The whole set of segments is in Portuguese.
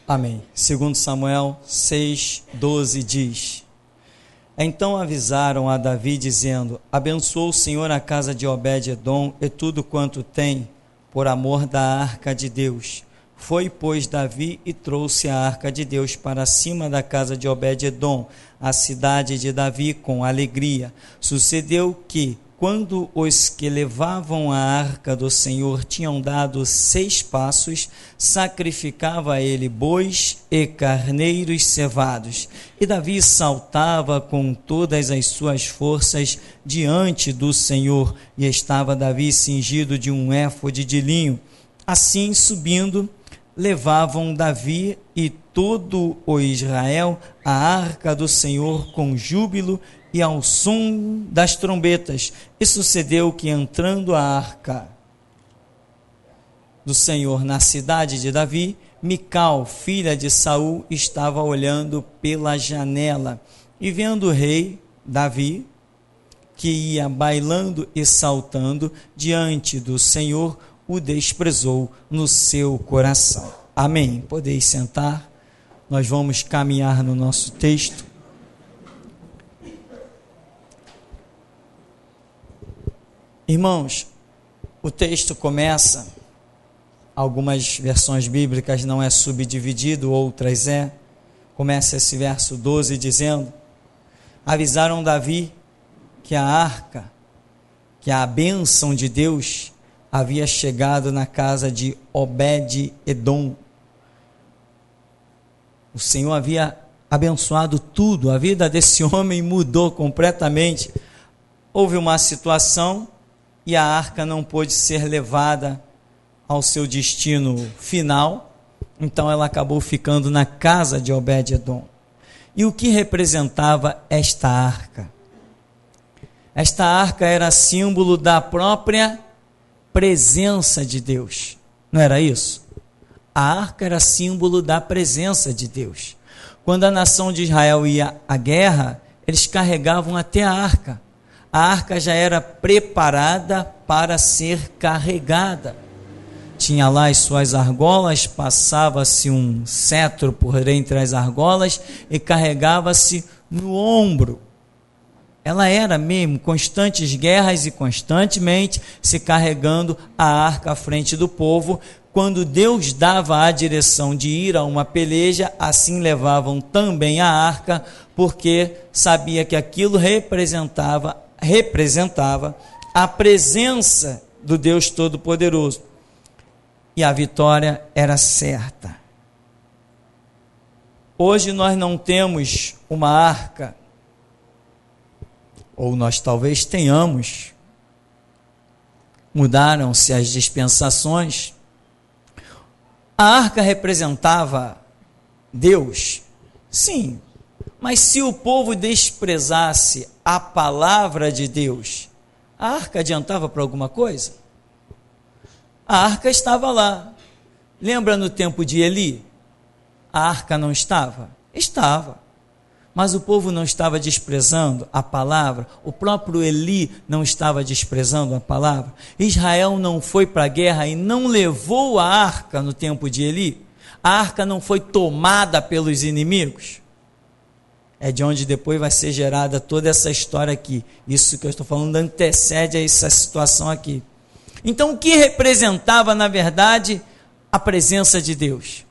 Amém. Segundo Samuel 6:12 diz: Então avisaram a Davi, dizendo: Abençoou o Senhor a casa de Obed-edom e tudo quanto tem, por amor da arca de Deus. Foi, pois, Davi e trouxe a arca de Deus para cima da casa de Obed-edom, a cidade de Davi, com alegria. Sucedeu que, quando os que levavam a arca do Senhor tinham dado 6 passos, sacrificava ele bois e carneiros cevados. E Davi saltava com todas as suas forças diante do Senhor, e estava Davi cingido de um éfode de linho. Assim, subindo, levavam Davi e todo o Israel a arca do Senhor com júbilo e ao som das trombetas. E sucedeu que, entrando a arca do Senhor na cidade de Davi, Mical, filha de Saul, estava olhando pela janela, e vendo o rei Davi, que ia bailando e saltando diante do Senhor, o desprezou no seu coração. Amém. Podeis sentar. Nós vamos caminhar no nosso texto. Irmãos, o texto começa, algumas versões bíblicas não é subdividido, outras é. Começa esse verso 12 dizendo: avisaram Davi que a arca, que a bênção de Deus havia chegado na casa de Obed-edom. O Senhor havia abençoado tudo, a vida desse homem mudou completamente. Houve uma situação e a arca não pôde ser levada ao seu destino final, então ela acabou ficando na casa de Obed-edom. E o que representava esta arca? Esta arca era símbolo da própria presença de Deus, não era isso? A arca era símbolo da presença de Deus. Quando a nação de Israel ia à guerra, eles carregavam até a arca. A arca já era preparada para ser carregada. Tinha lá as suas argolas, passava-se um cetro por entre as argolas e carregava-se no ombro. Ela era mesmo constantes guerras e constantemente se carregando a arca à frente do povo. Quando Deus dava a direção de ir a uma peleja, assim levavam também a arca, porque sabia que aquilo representava a presença do Deus Todo-Poderoso. E a vitória era certa. Hoje nós não temos uma arca, ou nós talvez tenhamos. Mudaram-se as dispensações. A arca representava Deus? Sim. Mas se o povo desprezasse a palavra de Deus, a arca adiantava para alguma coisa? A arca estava lá. Lembra no tempo de Eli? A arca não estava? Estava. Mas o povo não estava desprezando a palavra, o próprio Eli não estava desprezando a palavra. Israel não foi para a guerra e não levou a arca no tempo de Eli. A arca não foi tomada pelos inimigos. É de onde depois vai ser gerada toda essa história aqui. Isso que eu estou falando antecede a essa situação aqui. Então, o que representava, na verdade, a presença de Deus?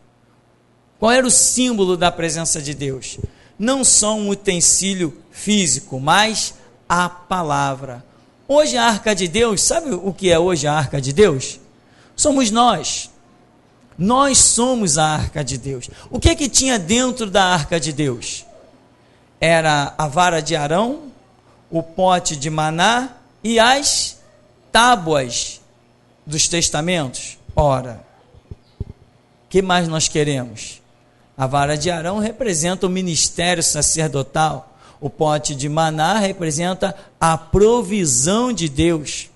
Qual era o símbolo da presença de Deus? Não só um utensílio físico, mas a palavra. Hoje a arca de Deus, sabe o que é hoje a arca de Deus? Somos nós. Nós somos a arca de Deus. O que é que tinha dentro da arca de Deus? Era a vara de Arão, o pote de maná e as tábuas dos testamentos. Ora, o que mais nós queremos? A vara de Arão representa o ministério sacerdotal. O pote de maná representa a provisão de Deus.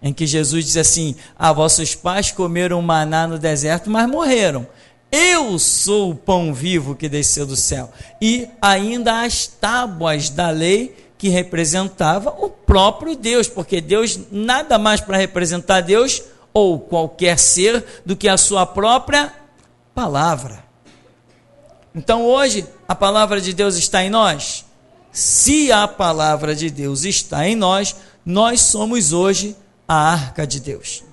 Em que Jesus diz assim: vossos pais comeram maná no deserto, mas morreram. Eu sou o pão vivo que desceu do céu. E ainda as tábuas da lei, que representava o próprio Deus, porque Deus, nada mais para representar Deus, ou qualquer ser, do que a sua própria palavra. Então hoje a palavra de Deus está em nós? Se a palavra de Deus está em nós, nós somos hoje a arca de Deus.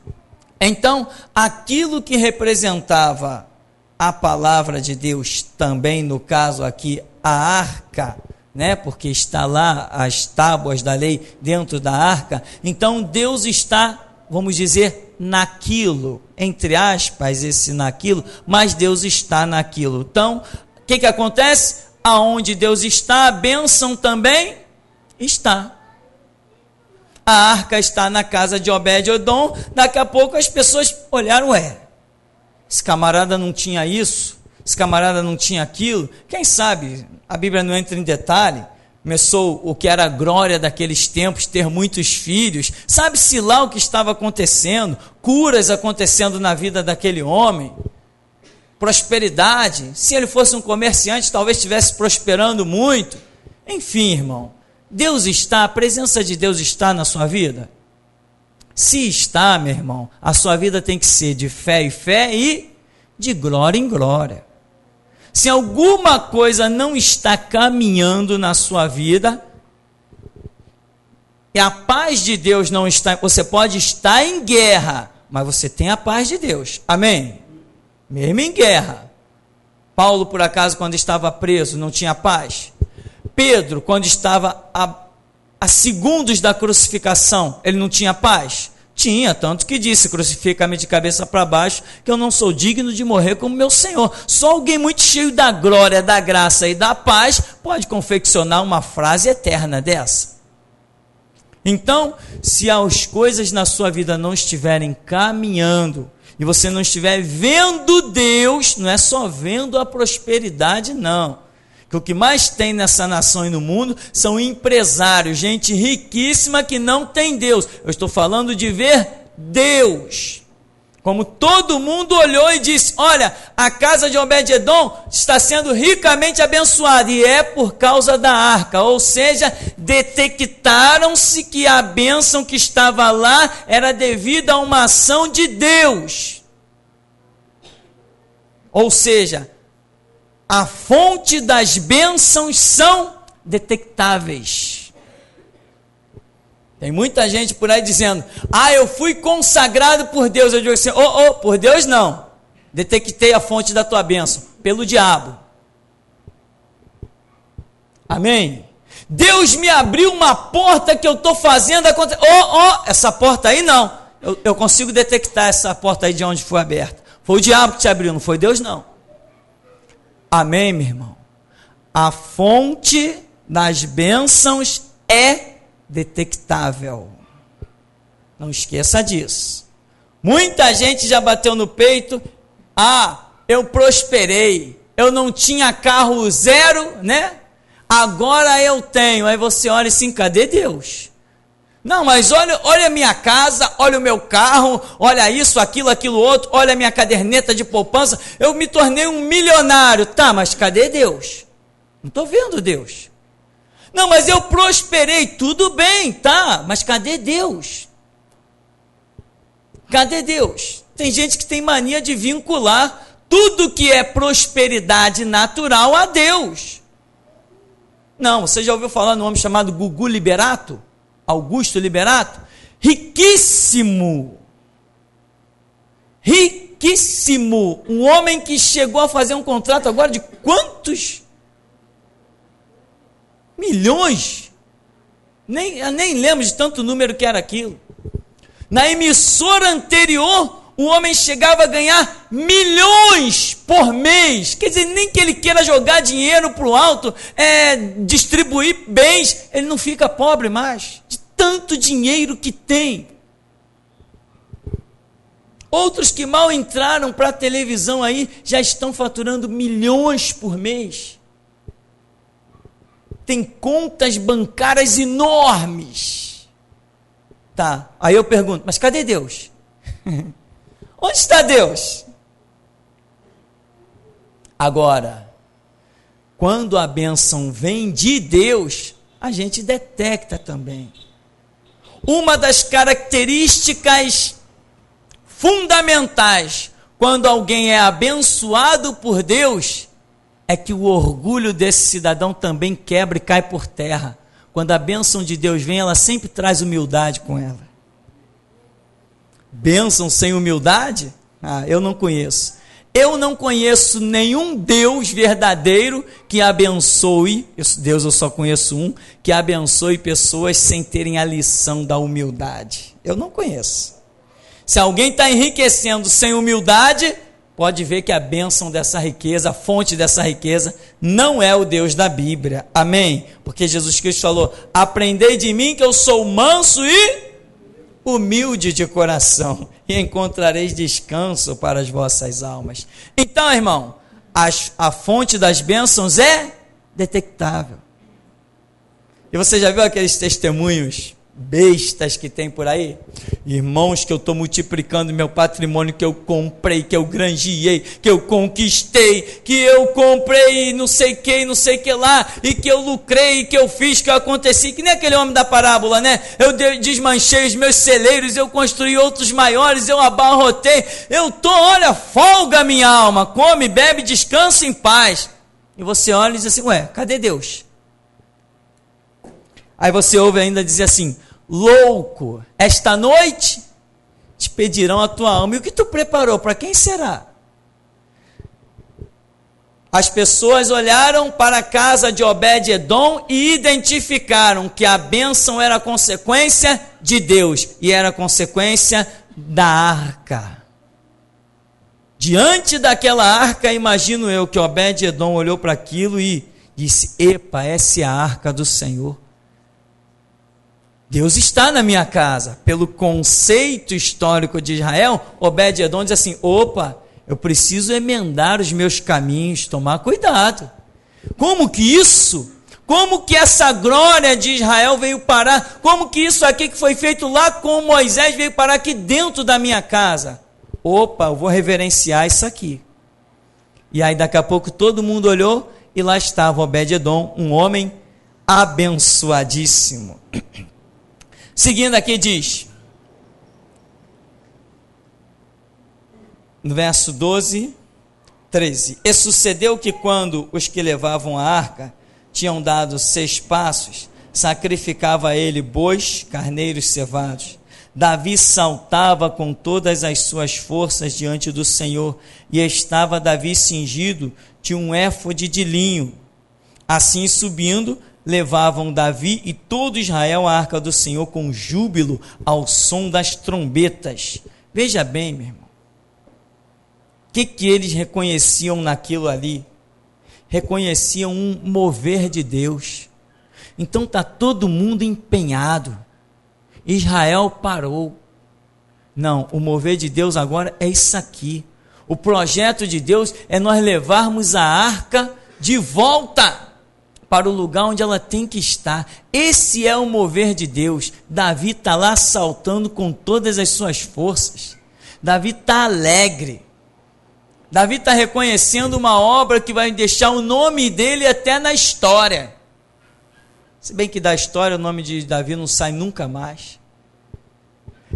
Então, aquilo que representava a palavra de Deus, também no caso aqui, a arca, né? Porque está lá as tábuas da lei dentro da arca, então Deus está, vamos dizer, naquilo, entre aspas, esse naquilo, mas Deus está naquilo. Então, o que acontece? Aonde Deus está, a bênção também está. A arca está na casa de Obed-Edom, daqui a pouco as pessoas olharam, esse camarada não tinha isso, esse camarada não tinha aquilo, quem sabe, a Bíblia não entra em detalhe, começou o que era a glória daqueles tempos, ter muitos filhos, sabe-se lá o que estava acontecendo, curas acontecendo na vida daquele homem, prosperidade, se ele fosse um comerciante, talvez estivesse prosperando muito, enfim, irmão, Deus está, a presença de Deus está na sua vida? Se está, meu irmão, a sua vida tem que ser de fé em fé e de glória em glória. Se alguma coisa não está caminhando na sua vida, e a paz de Deus não está, você pode estar em guerra, mas você tem a paz de Deus, amém? Mesmo em guerra. Paulo, por acaso, quando estava preso, não tinha paz? Pedro, quando estava a segundos da crucificação, ele não tinha paz? Tinha, tanto que disse, crucifica-me de cabeça para baixo, que eu não sou digno de morrer como meu Senhor. Só alguém muito cheio da glória, da graça e da paz, pode confeccionar uma frase eterna dessa. Então, se as coisas na sua vida não estiverem caminhando, e você não estiver vendo Deus, não é só vendo a prosperidade, não. Que o que mais tem nessa nação e no mundo são empresários, gente riquíssima que não tem Deus. Eu estou falando de ver Deus. Como todo mundo olhou e disse, olha, a casa de Obed-Edom está sendo ricamente abençoada, e é por causa da arca, ou seja, detectaram-se que a bênção que estava lá era devida a uma ação de Deus. Ou seja, a fonte das bênçãos são detectáveis. Tem muita gente por aí dizendo, eu fui consagrado por Deus. Eu digo assim, por Deus não. Detectei a fonte da tua bênção, pelo diabo. Amém? Deus me abriu uma porta que eu estou fazendo acontecer. Essa porta aí não. Eu consigo detectar essa porta aí de onde foi aberta. Foi o diabo que te abriu, não foi Deus não. Amém, meu irmão? A fonte das bênçãos é detectável. Não esqueça disso. Muita gente já bateu no peito. Eu prosperei. Eu não tinha carro zero, né? Agora eu tenho. Aí você olha assim, cadê Deus? Não, mas olha a minha casa, olha o meu carro, olha isso, aquilo outro, olha a minha caderneta de poupança, eu me tornei um milionário. Tá, mas cadê Deus? Não estou vendo Deus. Não, mas eu prosperei, tudo bem, tá, mas cadê Deus? Cadê Deus? Tem gente que tem mania de vincular tudo que é prosperidade natural a Deus. Não, você já ouviu falar num homem chamado Gugu Liberato? Augusto Liberato, riquíssimo, um homem que chegou a fazer um contrato agora de quantos milhões, nem lembro de tanto número que era aquilo. Na emissora anterior, o homem chegava a ganhar milhões por mês. Quer dizer, nem que ele queira jogar dinheiro para o alto, distribuir bens, ele não fica pobre mais, de tanto dinheiro que tem. Outros que mal entraram para a televisão aí, já estão faturando milhões por mês. Tem contas bancárias enormes. Tá, aí eu pergunto, mas cadê Deus? Onde está Deus? Agora, quando a bênção vem de Deus, a gente detecta também. Uma das características fundamentais quando alguém é abençoado por Deus, é que o orgulho desse cidadão também quebra e cai por terra. Quando a bênção de Deus vem, ela sempre traz humildade com ela. Bênção sem humildade? Eu não conheço. Eu não conheço nenhum Deus verdadeiro que abençoe, Deus eu só conheço um, que abençoe pessoas sem terem a lição da humildade. Eu não conheço. Se alguém está enriquecendo sem humildade, pode ver que a bênção dessa riqueza, a fonte dessa riqueza, não é o Deus da Bíblia. Amém? Porque Jesus Cristo falou, aprendei de mim que eu sou manso e humilde de coração, e encontrareis descanso para as vossas almas. Então, irmão, a fonte das bênçãos é detectável. E você já viu aqueles testemunhos bestas que tem por aí? Irmãos, que eu estou multiplicando meu patrimônio, que eu comprei, que eu granjeei, que eu conquistei, que eu comprei não sei que lá, e que eu lucrei, que eu fiz, que eu aconteci, que nem aquele homem da parábola, né? Eu desmanchei os meus celeiros, eu construí outros maiores, eu abarrotei, olha, folga minha alma, come, bebe, descansa em paz. E você olha e diz assim, cadê Deus? Aí você ouve ainda dizer assim, louco, esta noite te pedirão a tua alma. E o que tu preparou? Para quem será? As pessoas olharam para a casa de Obed-Edom e identificaram que a bênção era consequência de Deus e era consequência da arca. Diante daquela arca, imagino eu que Obed-Edom olhou para aquilo e disse, epa, essa é a arca do Senhor. Deus está na minha casa. Pelo conceito histórico de Israel, Obed-Edom diz assim, eu preciso emendar os meus caminhos, tomar cuidado. Como que isso? Como que essa glória de Israel veio parar? Como que isso aqui que foi feito lá com Moisés veio parar aqui dentro da minha casa? Eu vou reverenciar isso aqui. E aí daqui a pouco todo mundo olhou e lá estava Obed-Edom, um homem abençoadíssimo. Seguindo aqui diz, no verso 12, 13, e sucedeu que quando os que levavam a arca tinham dado 6 passos, sacrificava a ele bois, carneiros cevados. Davi saltava com todas as suas forças diante do Senhor, e estava Davi cingido de um éfode de linho. Assim subindo, levavam Davi e todo Israel à arca do Senhor com júbilo ao som das trombetas. Veja bem, meu irmão, o que eles reconheciam naquilo ali? Reconheciam um mover de Deus. Então está todo mundo empenhado. Israel parou. Não, o mover de Deus agora é isso aqui. O projeto de Deus é nós levarmos a arca de volta para o lugar onde ela tem que estar. Esse é o mover de Deus. Davi está lá saltando com todas as suas forças. Davi está alegre. Davi está reconhecendo uma obra que vai deixar o nome dele até na história. Se bem que da história o nome de Davi não sai nunca mais.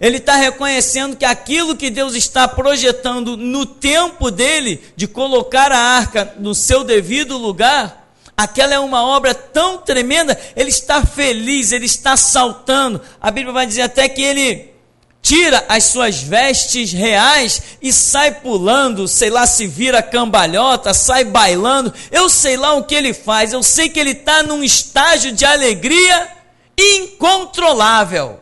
Ele está reconhecendo que aquilo que Deus está projetando no tempo dele, de colocar a arca no seu devido lugar, aquela é uma obra tão tremenda, ele está feliz, ele está saltando. A Bíblia vai dizer até que ele tira as suas vestes reais e sai pulando, sei lá se vira cambalhota, sai bailando, eu sei lá o que ele faz, eu sei que ele está num estágio de alegria incontrolável.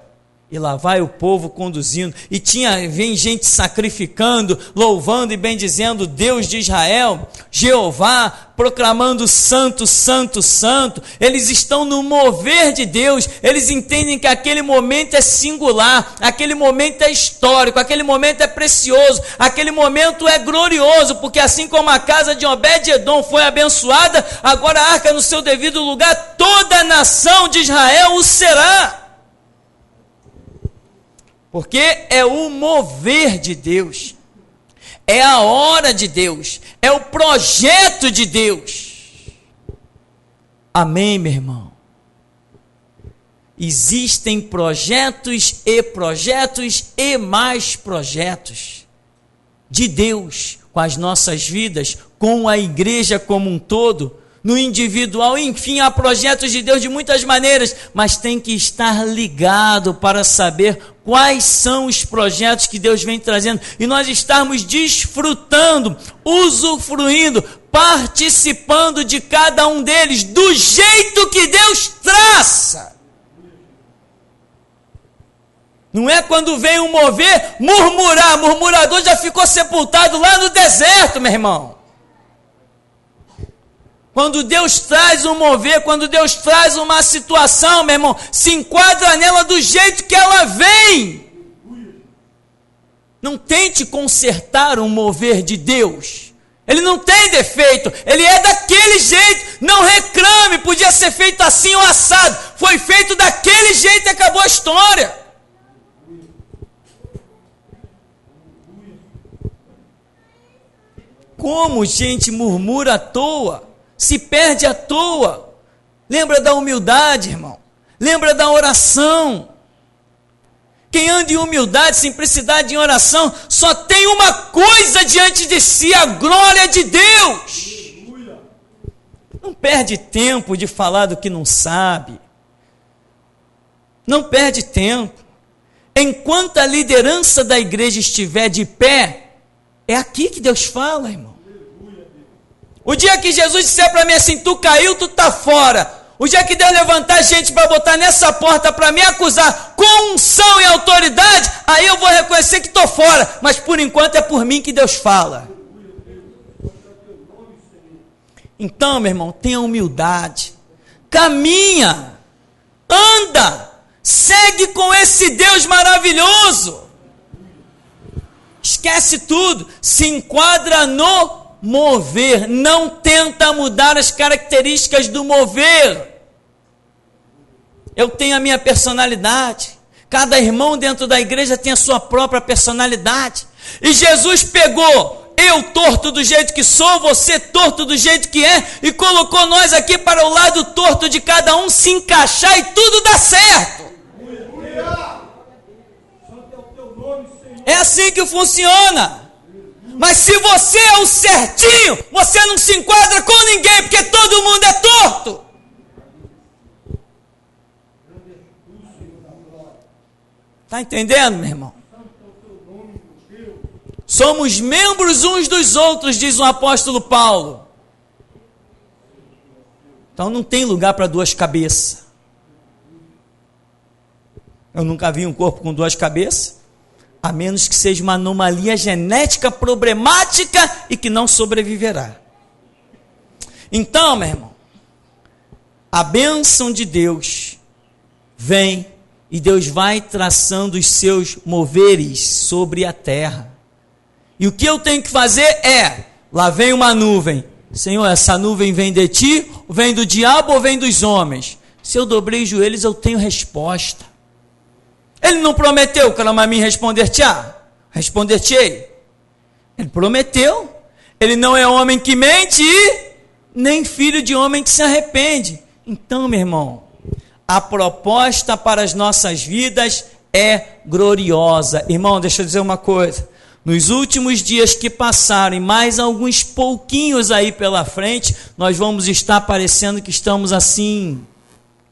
E lá vai o povo conduzindo, e vem gente sacrificando, louvando e bendizendo Deus de Israel, Jeová, proclamando santo, santo, santo. Eles estão no mover de Deus, eles entendem que aquele momento é singular, aquele momento é histórico, aquele momento é precioso, aquele momento é glorioso, porque assim como a casa de Obed-Edom foi abençoada, agora a arca no seu devido lugar, toda a nação de Israel o será. Porque é o mover de Deus, é a hora de Deus, é o projeto de Deus. Amém, meu irmão? Existem projetos e mais projetos. de Deus com as nossas vidas, com a igreja como um todo, no individual, enfim, há projetos de Deus de muitas maneiras, mas tem que estar ligado para saber quais são os projetos que Deus vem trazendo, e nós estarmos desfrutando, usufruindo, participando de cada um deles, do jeito que Deus traça. Não é quando vem um mover, murmurar, murmurador já ficou sepultado lá no deserto, meu irmão. Quando Deus traz um mover, quando Deus traz uma situação, meu irmão, se enquadra nela do jeito que ela vem. Não tente consertar um mover de Deus. Ele não tem defeito, ele é daquele jeito. Não reclame, podia ser feito assim ou assado. Foi feito daquele jeito e acabou a história. Como gente murmura à toa, se perde à toa. Lembra da humildade, irmão. Lembra da oração. Quem anda em humildade, simplicidade em oração, só tem uma coisa diante de si, a glória de Deus. Não perde tempo de falar do que não sabe. Não perde tempo. Enquanto a liderança da igreja estiver de pé, é aqui que Deus fala, irmão. O dia que Jesus disser para mim assim, tu caiu, tu está fora. O dia que Deus levantar gente para botar nessa porta para me acusar com unção e autoridade, aí eu vou reconhecer que estou fora. Mas por enquanto é por mim que Deus fala. Então, meu irmão, tenha humildade. Caminha, anda, segue com esse Deus maravilhoso. Esquece tudo, se enquadra no mover, não tenta mudar as características do mover. Eu tenho a minha personalidade, cada irmão dentro da igreja tem a sua própria personalidade, e Jesus pegou eu torto do jeito que sou, você torto do jeito que é, e colocou nós aqui para o lado torto de cada um se encaixar e tudo dá certo. É assim que funciona. Mas se você é o certinho, você não se enquadra com ninguém, porque todo mundo é torto. Está entendendo, meu irmão? Somos membros uns dos outros, diz o apóstolo Paulo. Então não tem lugar para duas cabeças. Eu nunca vi um corpo com duas cabeças. A menos que seja uma anomalia genética problemática e que não sobreviverá. Então, meu irmão, a bênção de Deus vem e Deus vai traçando os seus moveres sobre a terra. E o que eu tenho que fazer é, lá vem uma nuvem. Senhor, essa nuvem vem de ti, vem do diabo ou vem dos homens? Se eu dobrei os joelhos, eu tenho resposta. Ele não prometeu, clama a mim, responder-te-á. Responder-te-ei. Ele prometeu. Ele não é homem que mente e nem filho de homem que se arrepende. Então, meu irmão, a proposta para as nossas vidas é gloriosa. Irmão, deixa eu dizer uma coisa. Nos últimos dias que passaram, e mais alguns pouquinhos aí pela frente, nós vamos estar parecendo que estamos assim,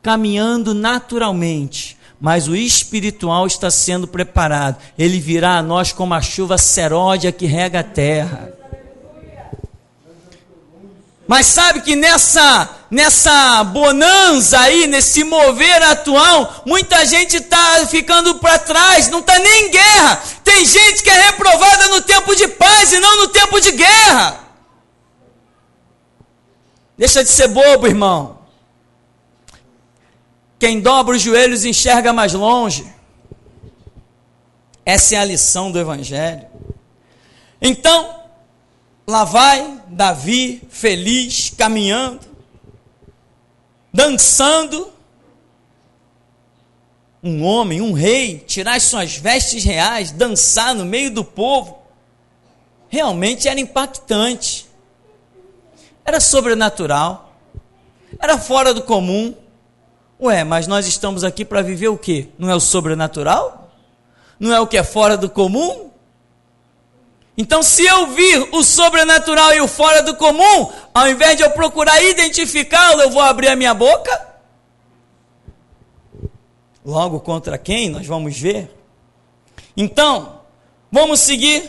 caminhando naturalmente. Mas o espiritual está sendo preparado. Ele virá a nós como a chuva seródia que rega a terra. Mas sabe que nessa bonança aí, nesse mover atual, muita gente está ficando para trás, não está nem em guerra. Tem gente que é reprovada no tempo de paz e não no tempo de guerra. Deixa de ser bobo, irmão. Quem dobra os joelhos enxerga mais longe. Essa é a lição do Evangelho. Então, lá vai Davi, feliz, caminhando, dançando. Um homem, um rei, tirar as suas vestes reais, dançar no meio do povo. Realmente era impactante. Era sobrenatural. Era fora do comum. Ué, mas nós estamos aqui para viver o quê? Não é o sobrenatural? Não é o que é fora do comum? Então, se eu vir o sobrenatural e o fora do comum, ao invés de eu procurar identificá-lo, eu vou abrir a minha boca? Logo, contra quem? Nós vamos ver. Então, vamos seguir.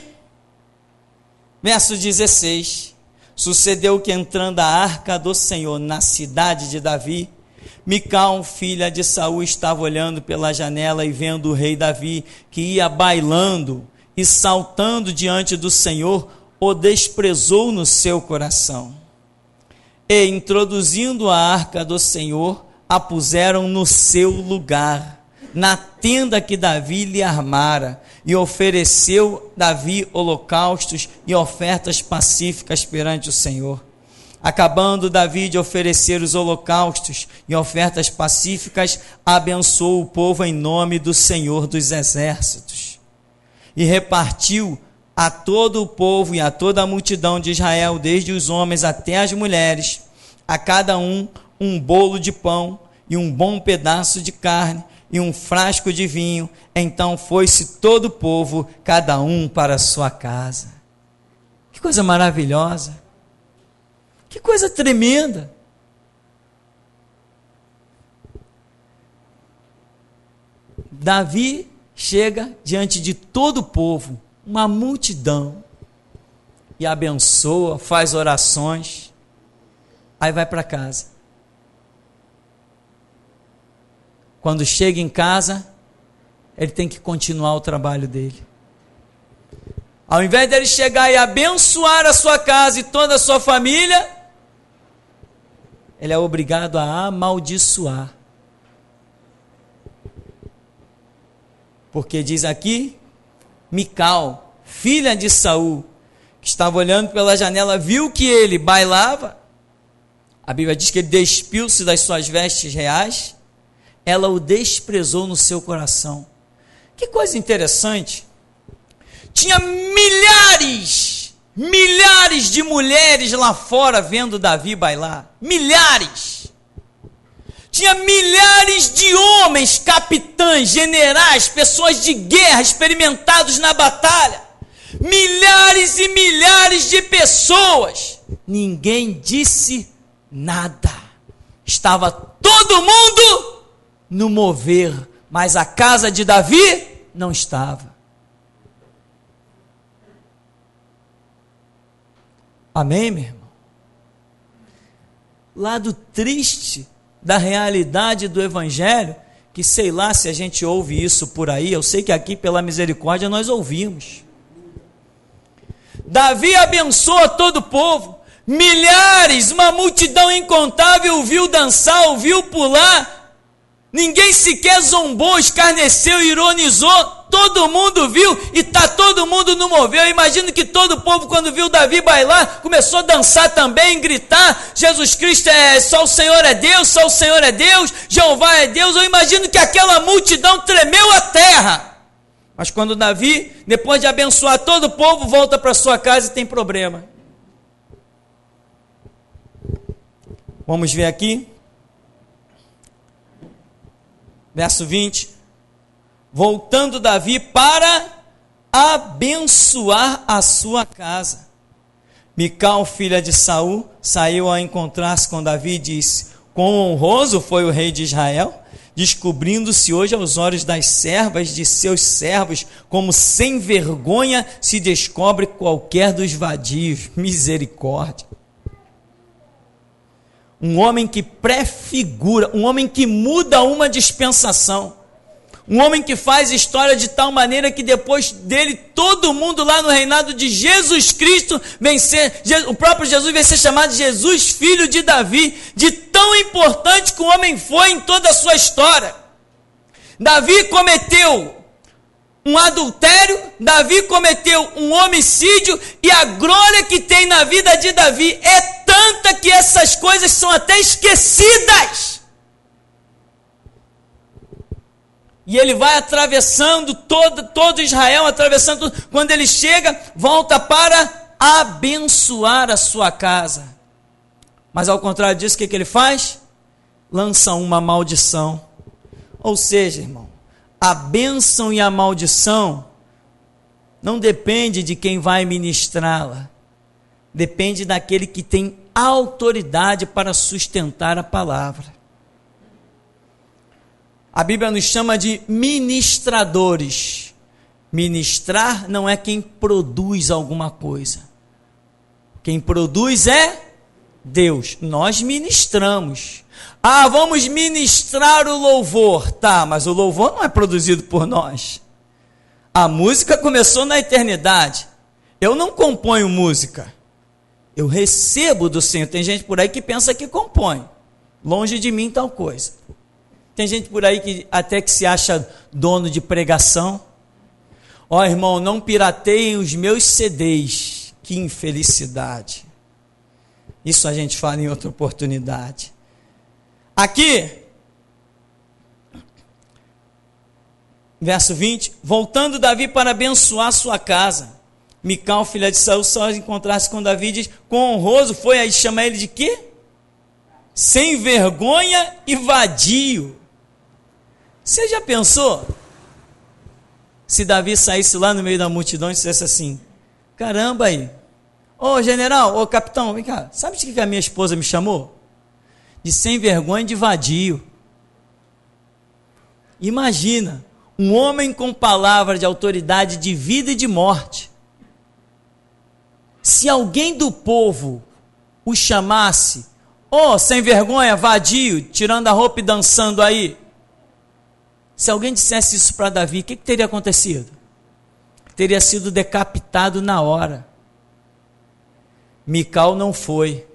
Verso 16. Sucedeu que, entrando a arca do Senhor na cidade de Davi, Mical, filha de Saul, estava olhando pela janela e vendo o rei Davi, que ia bailando e saltando diante do Senhor, o desprezou no seu coração. E, introduzindo a arca do Senhor, a puseram no seu lugar, na tenda que Davi lhe armara, e ofereceu Davi holocaustos e ofertas pacíficas perante o Senhor. Acabando Davi de oferecer os holocaustos e ofertas pacíficas, abençoou o povo em nome do Senhor dos Exércitos. E repartiu a todo o povo e a toda a multidão de Israel, desde os homens até as mulheres, a cada um bolo de pão e um bom pedaço de carne e um frasco de vinho. Então foi-se todo o povo, cada um para a sua casa. Que coisa maravilhosa! Que coisa tremenda! Davi chega diante de todo o povo, uma multidão, e abençoa, faz orações, aí vai para casa. Quando chega em casa, ele tem que continuar o trabalho dele. Ao invés dele chegar e abençoar a sua casa e toda a sua família, ele é obrigado a amaldiçoar. Porque diz aqui, Mical, filha de Saul, que estava olhando pela janela, viu que ele bailava. A Bíblia diz que ele despiu-se das suas vestes reais. Ela o desprezou no seu coração. Que coisa interessante. Tinha milhares de mulheres lá fora vendo Davi bailar. Milhares. Tinha milhares de homens, capitães, generais, pessoas de guerra, experimentados na batalha. Milhares e milhares de pessoas. Ninguém disse nada. Estava todo mundo no mover, mas a casa de Davi não estava. Amém, meu irmão? Lado triste da realidade do Evangelho, que sei lá se a gente ouve isso por aí, eu sei que aqui pela misericórdia nós ouvimos. Davi abençoa todo o povo, milhares, uma multidão incontável o viu dançar, o viu pular, ninguém sequer zombou, escarneceu, ironizou, todo mundo viu e está todo mundo no mover. Eu imagino que todo o povo, quando viu Davi bailar, começou a dançar também, gritar, Jesus Cristo só o Senhor é Deus, só o Senhor é Deus, Jeová é Deus. Eu imagino que aquela multidão tremeu a terra. Mas quando Davi, depois de abençoar todo o povo, volta para sua casa e tem problema. Vamos ver aqui. Verso 20. Voltando Davi para abençoar a sua casa. Mical, filha de Saul, saiu a encontrar-se com Davi e disse: quão honroso foi o rei de Israel, descobrindo-se hoje aos olhos das servas de seus servos, como sem vergonha se descobre qualquer dos vadios. Misericórdia. Um homem que prefigura, um homem que muda uma dispensação, um homem que faz história de tal maneira que depois dele todo mundo lá no reinado de Jesus Cristo o próprio Jesus vai ser chamado Jesus, filho de Davi, de tão importante que o homem foi em toda a sua história. Davi cometeu um adultério, Davi cometeu um homicídio, e a glória que tem na vida de Davi é tanta que essas coisas são até esquecidas. E ele vai atravessando todo Israel, atravessando, quando ele chega, volta para abençoar a sua casa. Mas ao contrário disso, o que ele faz? Lança uma maldição. Ou seja, irmão, a bênção e a maldição não depende de quem vai ministrá-la, depende daquele que tem autoridade para sustentar a palavra. A Bíblia nos chama de ministradores. Ministrar não é quem produz alguma coisa. Quem produz é Deus. Nós ministramos. Vamos ministrar o louvor. Tá, mas o louvor não é produzido por nós. A música começou na eternidade. Eu não componho música. Eu recebo do Senhor. Tem gente por aí que pensa que compõe. Longe de mim tal coisa. Tem gente por aí que até que se acha dono de pregação. Irmão, não pirateiem os meus CDs. Que infelicidade. Isso a gente fala em outra oportunidade. Aqui, verso 20, voltando Davi para abençoar sua casa. Mical, filha de Saul, só encontrar-se com Davi, diz, quão honroso foi, aí chama ele de quê? Sem vergonha e vadio. Você já pensou? Se Davi saísse lá no meio da multidão e dissesse assim, caramba aí, general, capitão, vem cá, sabe o que a minha esposa me chamou? De sem vergonha e de vadio. Imagina, um homem com palavra de autoridade de vida e de morte. Se alguém do povo o chamasse, sem vergonha, vadio, tirando a roupa e dançando aí, se alguém dissesse isso para Davi, o que teria acontecido? Teria sido decapitado na hora. Mical não foi.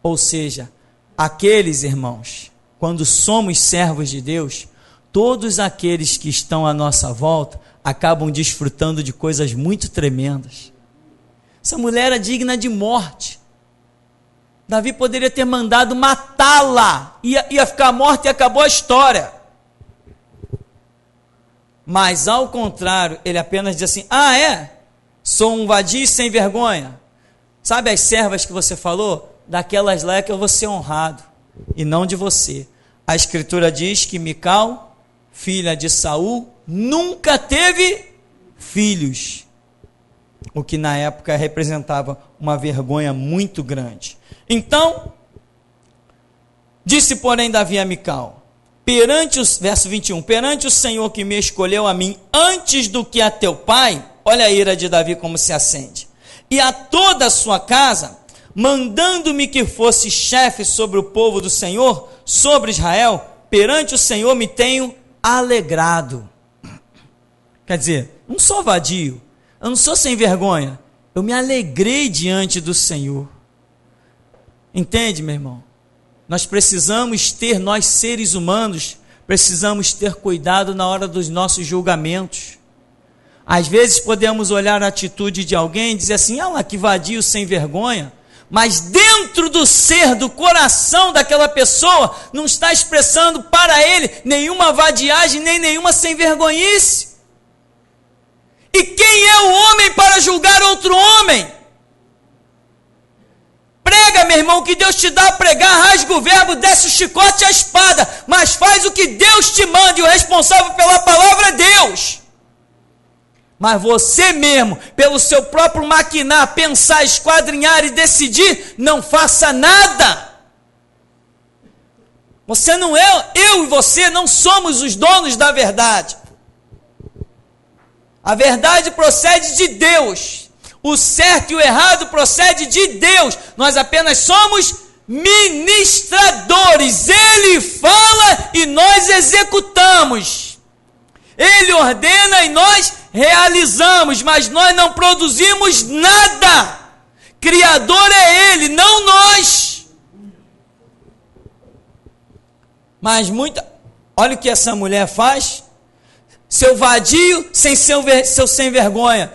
Ou seja, aqueles irmãos, quando somos servos de Deus, todos aqueles que estão à nossa volta acabam desfrutando de coisas muito tremendas. Essa mulher era digna de morte. Davi poderia ter mandado matá-la, ia ficar morta e acabou a história. Mas ao contrário, ele apenas diz assim, sou um vadio sem vergonha. Sabe as servas que você falou? Daquelas lá é que eu vou ser honrado, e não de você. A Escritura diz que Mical, filha de Saul, nunca teve filhos, o que na época representava uma vergonha muito grande. Então, disse porém Davi a Mical, verso 21, perante o Senhor que me escolheu a mim antes do que a teu pai, olha a ira de Davi como se acende, e a toda a sua casa, mandando-me que fosse chefe sobre o povo do Senhor, sobre Israel, perante o Senhor me tenho alegrado. Quer dizer, não sou vadio, eu não sou sem vergonha, eu me alegrei diante do Senhor. Entende, meu irmão? Nós seres humanos, precisamos ter cuidado na hora dos nossos julgamentos. Às vezes podemos olhar a atitude de alguém e dizer assim, que vadio, sem vergonha, mas dentro do ser, do coração daquela pessoa, não está expressando para ele nenhuma vadiagem, nem nenhuma sem vergonhice. E quem é o homem para julgar outro homem? Prega, meu irmão, que Deus te dá a pregar, rasga o verbo, desce o chicote e a espada, mas faz o que Deus te manda, e o responsável pela palavra é Deus. Mas você mesmo, pelo seu próprio maquinar, pensar, esquadrinhar e decidir, não faça nada. Você não é, eu e você não somos os donos da verdade. A verdade procede de Deus. O certo e o errado procede de Deus. Nós apenas somos ministradores. Ele fala e nós executamos. Ele ordena e nós realizamos, mas nós não produzimos nada. Criador é Ele, não nós. Mas olha o que essa mulher faz. Seu vadio, seu sem vergonha.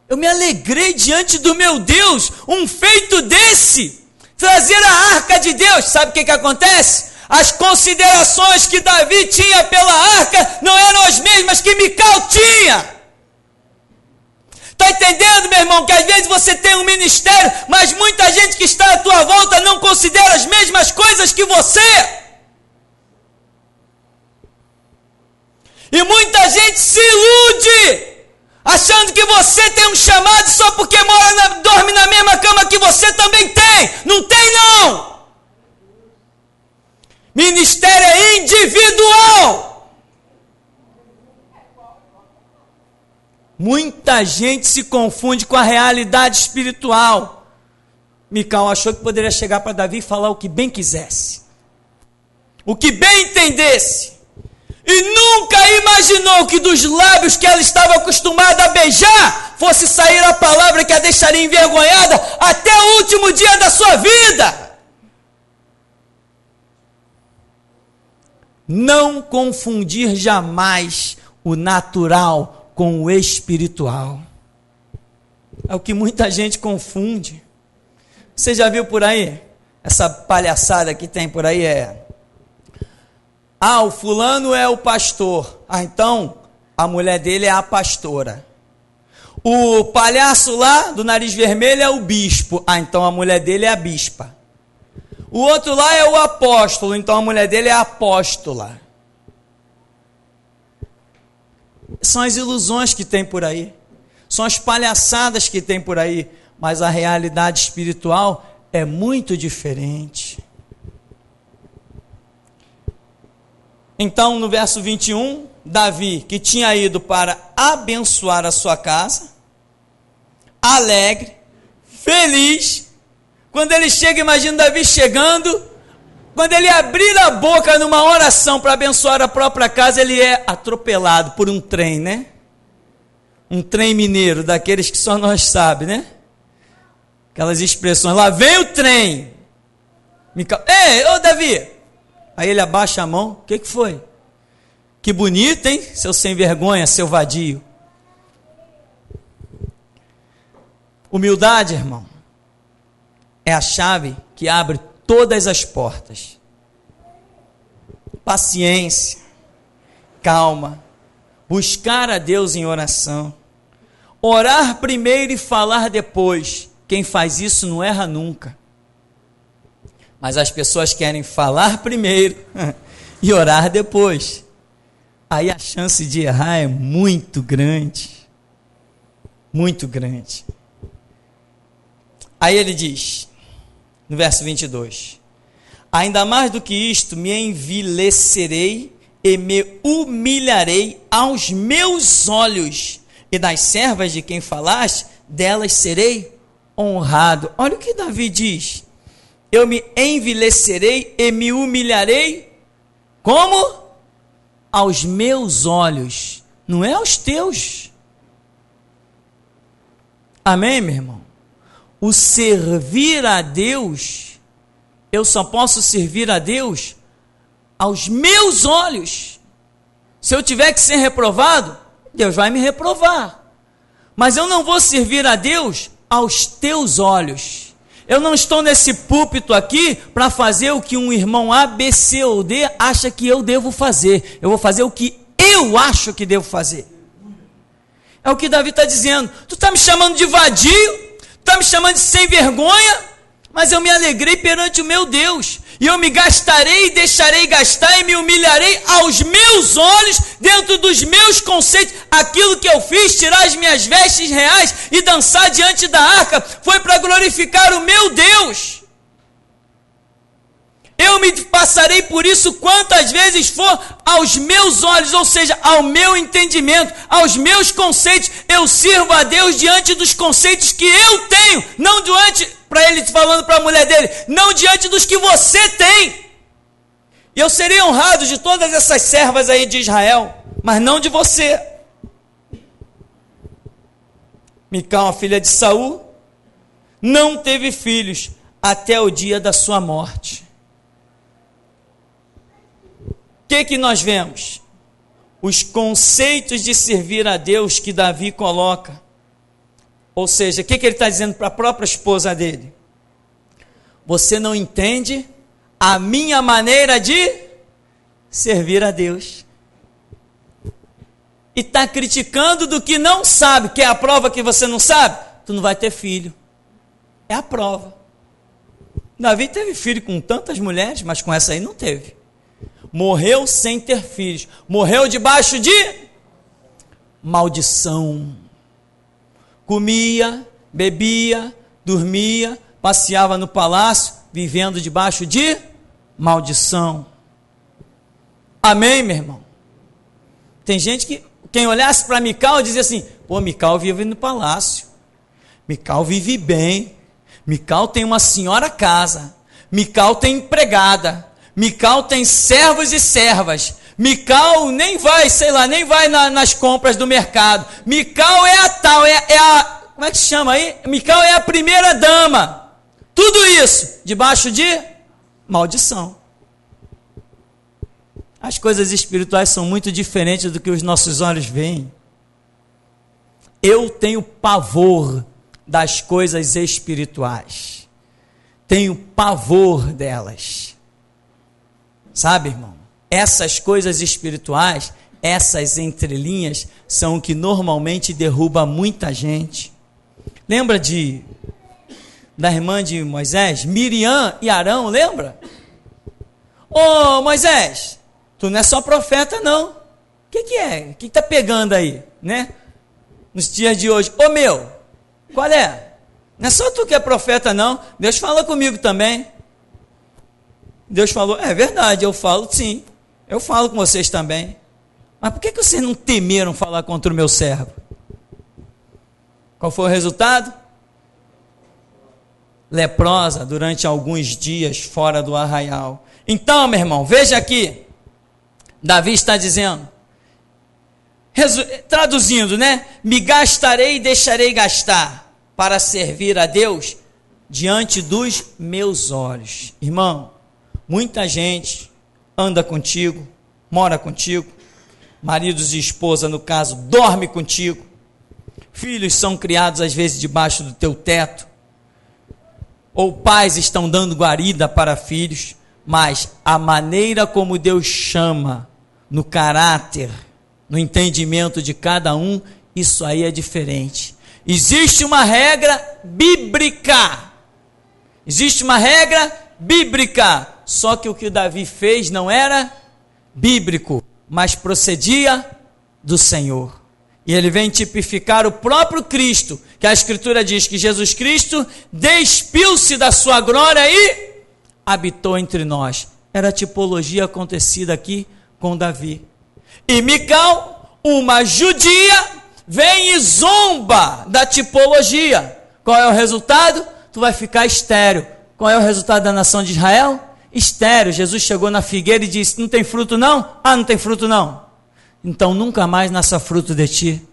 Eu me alegrei diante do meu Deus, um feito desse, trazer a arca de Deus. Sabe o que acontece? As considerações que Davi tinha pela arca não eram as mesmas que Mical tinha. Está entendendo, meu irmão, que às vezes você tem um ministério, mas muita gente que está à tua volta não considera as mesmas coisas que você. E muita gente se ilude, achando que você tem um chamado só porque dorme na mesma cama que você também tem. Não tem, não! Ministério é individual. Muita gente se confunde com a realidade espiritual. Mical achou que poderia chegar para Davi e falar o que bem quisesse, o que bem entendesse, e nunca imaginou que dos lábios que ela estava acostumada a beijar, fosse sair a palavra que a deixaria envergonhada até o último dia da sua vida. Não confundir jamais o natural com o espiritual. É o que muita gente confunde. Você já viu por aí? Essa palhaçada que tem por aí o fulano é o pastor. Então, a mulher dele é a pastora. O palhaço lá, do nariz vermelho, é o bispo. Então, a mulher dele é a bispa. O outro lá é o apóstolo. Então, a mulher dele é a apóstola. São as ilusões que tem por aí. São as palhaçadas que tem por aí. Mas a realidade espiritual é muito diferente. Então, no verso 21, Davi, que tinha ido para abençoar a sua casa, alegre, feliz, quando ele chega, imagina Davi chegando, quando ele abrir a boca numa oração para abençoar a própria casa, ele é atropelado por um trem, né? Um trem mineiro, daqueles que só nós sabemos, né? Aquelas expressões, lá vem o trem. Ei, ô Davi! Aí ele abaixa a mão, o que foi? Que bonito, hein? Seu sem vergonha, seu vadio. Humildade, irmão, é a chave que abre todas as portas. Paciência, calma, buscar a Deus em oração, orar primeiro e falar depois. Quem faz isso não erra nunca. Mas as pessoas querem falar primeiro e orar depois. Aí a chance de errar é muito grande. Muito grande. Aí ele diz, no verso 22, ainda mais do que isto, me envilecerei e me humilharei aos meus olhos, e das servas de quem falaste, delas serei honrado. Olha o que Davi diz. Eu me envilecerei e me humilharei, como? Aos meus olhos, não é aos teus. Amém, meu irmão? O servir a Deus, eu só posso servir a Deus aos meus olhos. Se eu tiver que ser reprovado, Deus vai me reprovar. Mas eu não vou servir a Deus aos teus olhos. Eu não estou nesse púlpito aqui para fazer o que um irmão A, B, C ou D acha que eu devo fazer. Eu vou fazer o que eu acho que devo fazer. É o que Davi está dizendo. Tu está me chamando de vadio, tu está me chamando de sem vergonha, mas eu me alegrei perante o meu Deus. E eu me gastarei e deixarei gastar e me humilharei aos meus olhos, dentro dos meus conceitos. Aquilo que eu fiz, tirar as minhas vestes reais e dançar diante da arca, foi para glorificar o meu Deus. Eu me passarei por isso quantas vezes for aos meus olhos, ou seja, ao meu entendimento, aos meus conceitos. Eu sirvo a Deus diante dos conceitos que eu tenho, não diante, para ele falando para a mulher dele, não diante dos que você tem. E eu serei honrado de todas essas servas aí de Israel, mas não de você. Mical, a filha de Saul, não teve filhos até o dia da sua morte. O que nós vemos? Os conceitos de servir a Deus que Davi coloca. Ou seja, o que ele está dizendo para a própria esposa dele? Você não entende a minha maneira de servir a Deus. E está criticando do que não sabe, que é a prova que você não sabe, tu não vai ter filho. É a prova. Davi teve filho com tantas mulheres, mas com essa aí não teve. Morreu sem ter filhos. Morreu debaixo de maldição. Comia, bebia, dormia, passeava no palácio, vivendo debaixo de maldição. Amém, meu irmão? Tem gente que, quem olhasse para Mical, dizia assim, pô, Mical vive no palácio, Mical vive bem, Mical tem uma senhora casa, Mical tem empregada, Mical tem servos e servas, Mical nem vai, sei lá, nem vai nas compras do mercado, Mical é a tal, como é que se chama aí? Mical é a primeira dama. Tudo isso debaixo de maldição. As coisas espirituais são muito diferentes do que os nossos olhos veem. Eu tenho pavor das coisas espirituais. Tenho pavor delas. Sabe, irmão? Essas coisas espirituais, essas entrelinhas, são o que normalmente derruba muita gente. Lembra da irmã de Moisés, Miriam e Arão, lembra? Ô Moisés, tu não é só profeta não, o que é? O que está pegando aí, né? Nos dias de hoje, ô meu, qual é? Não é só tu que é profeta não, Deus fala comigo também. Deus falou, é verdade, eu falo sim, eu falo com vocês também, mas por que vocês não temeram falar contra o meu servo? Qual foi o resultado? Leprosa durante alguns dias fora do arraial. Então, meu irmão, veja aqui, Davi está dizendo, traduzindo, né? Me gastarei e deixarei gastar para servir a Deus diante dos meus olhos. Irmão, muita gente anda contigo, mora contigo, maridos e esposa, no caso, dorme contigo, filhos são criados às vezes debaixo do teu teto, ou pais estão dando guarida para filhos, mas a maneira como Deus chama, no caráter, no entendimento de cada um, isso aí é diferente. Existe uma regra bíblica, só que o que Davi fez não era bíblico, mas procedia do Senhor. E ele vem tipificar o próprio Cristo, que a Escritura diz que Jesus Cristo despiu-se da sua glória e habitou entre nós. Era a tipologia acontecida aqui com Davi. E Mical, uma judia, vem e zomba da tipologia. Qual é o resultado? Tu vai ficar estéril. Qual é o resultado da nação de Israel? Estéril. Jesus chegou na figueira e disse, não tem fruto não? Ah, não tem fruto não. Então nunca mais nasça fruto de ti.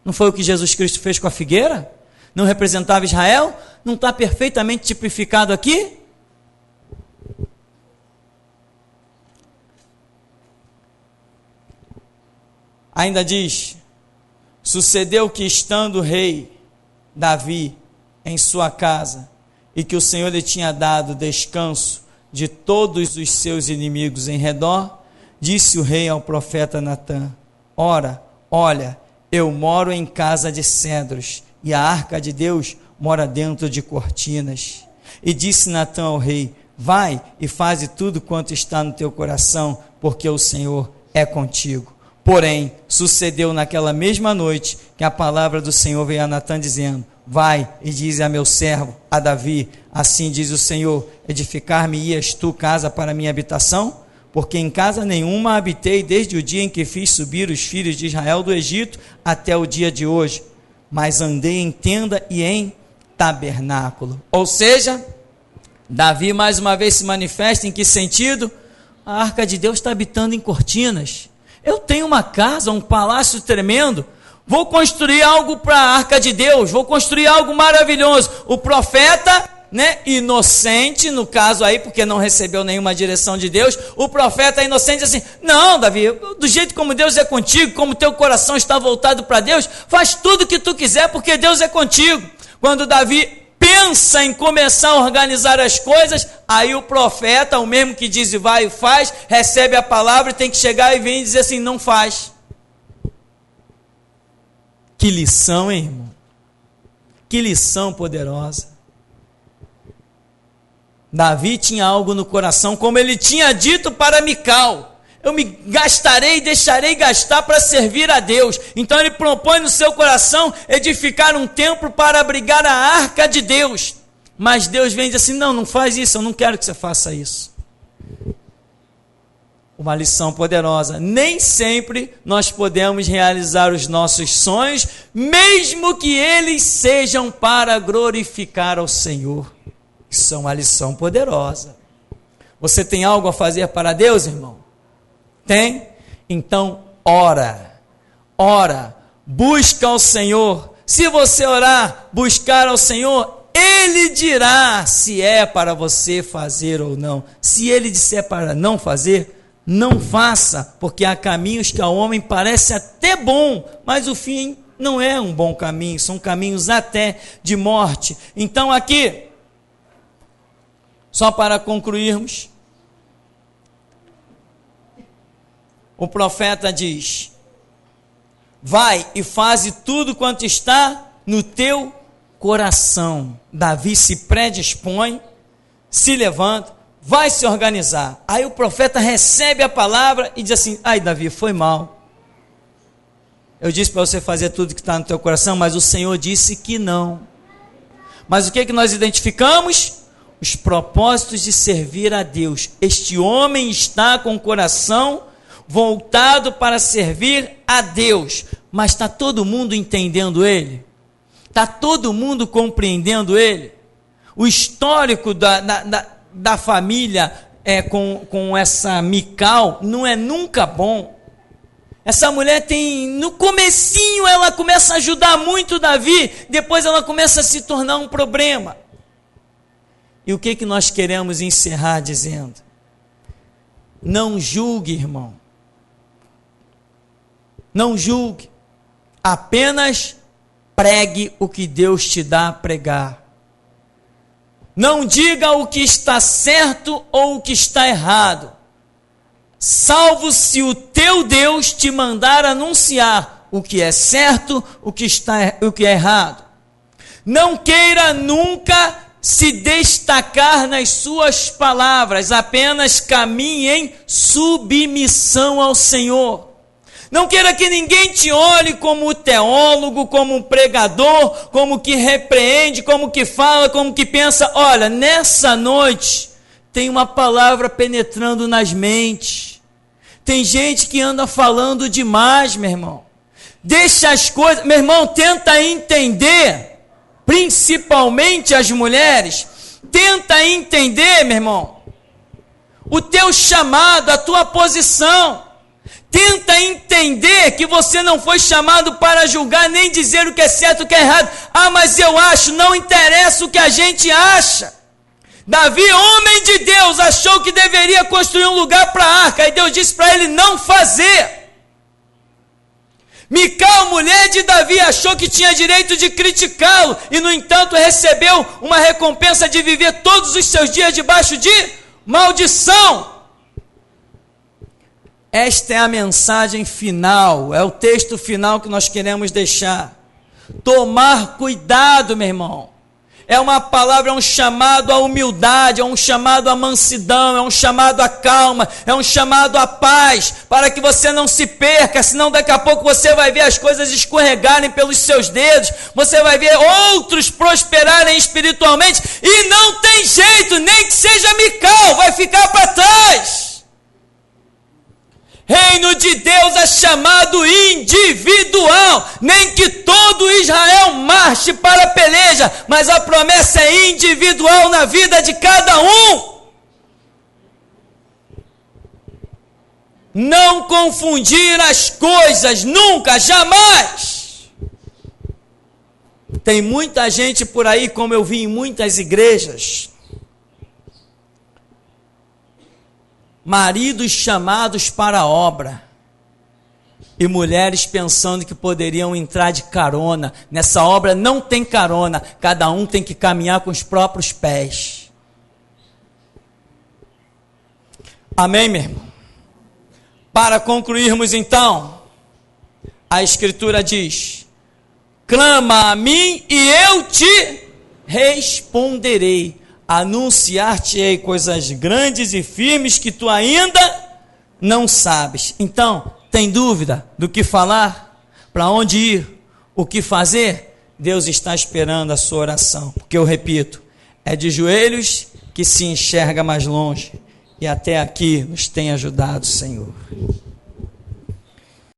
Não foi o que Jesus Cristo fez com a figueira? Não representava Israel? Não está perfeitamente tipificado aqui? Ainda diz, sucedeu que estando o rei Davi em sua casa, e que o Senhor lhe tinha dado descanso de todos os seus inimigos em redor, disse o rei ao profeta Natã, ora, olha, eu moro em casa de cedros, e a arca de Deus mora dentro de cortinas. E disse Natã ao rei, vai e faze tudo quanto está no teu coração, porque o Senhor é contigo. Porém, sucedeu naquela mesma noite, que a palavra do Senhor veio a Natã dizendo, vai e dize a meu servo, a Davi, assim diz o Senhor, edificar-me-ias tu casa para minha habitação? Porque em casa nenhuma habitei desde o dia em que fiz subir os filhos de Israel do Egito até o dia de hoje, mas andei em tenda e em tabernáculo. Ou seja, Davi mais uma vez se manifesta em que sentido? A arca de Deus está habitando em cortinas. Eu tenho uma casa, um palácio tremendo, vou construir algo para a arca de Deus, vou construir algo maravilhoso. O profeta, inocente, no caso aí, porque não recebeu nenhuma direção de Deus, o profeta inocente assim, não Davi, do jeito como Deus é contigo, como teu coração está voltado para Deus, faz tudo o que tu quiser, porque Deus é contigo. Quando Davi pensa em começar a organizar as coisas, aí o profeta, o mesmo que diz e vai e faz, recebe a palavra e tem que chegar e vir e dizer assim, não faz. Que lição, hein, irmão? Que lição poderosa. Davi tinha algo no coração, como ele tinha dito para Mical. eu me gastarei e deixarei gastar para servir a Deus. Então ele propõe no seu coração edificar um templo para abrigar a arca de Deus. Mas Deus vem e diz assim, não faz isso, eu não quero que você faça isso. Uma lição poderosa, nem sempre nós podemos realizar os nossos sonhos, mesmo que eles sejam para glorificar ao Senhor. Isso é uma lição poderosa. Você tem algo a fazer para Deus, irmão? Tem? Então, ora, busca ao Senhor. Se você orar, buscar ao Senhor, Ele dirá se é para você fazer ou não. Se Ele disser para não fazer, não faça, porque há caminhos que ao homem parece até bom, mas o fim não é um bom caminho, são caminhos até de morte. Então aqui, só para concluirmos, o profeta diz, vai e faze tudo quanto está no teu coração. Davi se predispõe, se levanta, vai se organizar. Aí o profeta recebe a palavra e diz assim, ai Davi, foi mal. Eu disse para você fazer tudo que está no teu coração, mas o Senhor disse que não. Mas o que nós identificamos? Os propósitos de servir a Deus. Este homem está com o coração voltado para servir a Deus. Mas está todo mundo entendendo ele? Está todo mundo compreendendo ele? O histórico da família com essa Mical não é nunca bom. Essa mulher no comecinho ela começa a ajudar muito Davi, depois ela começa a se tornar um problema. E o que nós queremos encerrar dizendo? Não julgue, irmão. Não julgue. Apenas pregue o que Deus te dá a pregar. Não diga o que está certo ou o que está errado, salvo se o teu Deus te mandar anunciar o que é certo, o que é errado. Não queira nunca se destacar nas suas palavras, apenas caminhe em submissão ao Senhor. Não queira que ninguém te olhe como teólogo, como pregador, como que repreende, como que fala, como que pensa. Olha, nessa noite tem uma palavra penetrando nas mentes. Tem gente que anda falando demais, meu irmão. Deixa as coisas... Meu irmão, tenta entender, principalmente as mulheres. Tenta entender, meu irmão, o teu chamado, a tua posição. Tenta entender que você não foi chamado para julgar, nem dizer o que é certo e o que é errado. Ah, mas eu acho, não interessa o que a gente acha. Davi, homem de Deus, achou que deveria construir um lugar para a arca, e Deus disse para ele não fazer. Mical, mulher de Davi, achou que tinha direito de criticá-lo, e no entanto recebeu uma recompensa de viver todos os seus dias debaixo de maldição. Esta é a mensagem final, é o texto final que nós queremos deixar. Tomar cuidado, meu irmão. É uma palavra, é um chamado à humildade, é um chamado à mansidão, é um chamado à calma, é um chamado à paz, para que você não se perca, senão daqui a pouco você vai ver as coisas escorregarem pelos seus dedos, você vai ver outros prosperarem espiritualmente, e não tem jeito, nem que seja Mical, vai ficar para trás. Reino de Deus é chamado individual, nem que todo Israel marche para a peleja, mas a promessa é individual na vida de cada um. Não confundir as coisas, nunca, jamais. Tem muita gente por aí, como eu vi em muitas igrejas, maridos chamados para a obra e mulheres pensando que poderiam entrar de carona. Nessa obra não tem carona, cada um tem que caminhar com os próprios pés. Amém, meu irmão? Para concluirmos então, a Escritura diz: clama a mim e eu te responderei. Anunciar-te-ei coisas grandes e firmes que tu ainda não sabes. Então, tem dúvida do que falar? Para onde ir? O que fazer? Deus está esperando a sua oração, porque eu repito, é de joelhos que se enxerga mais longe, e até aqui nos tem ajudado, Senhor.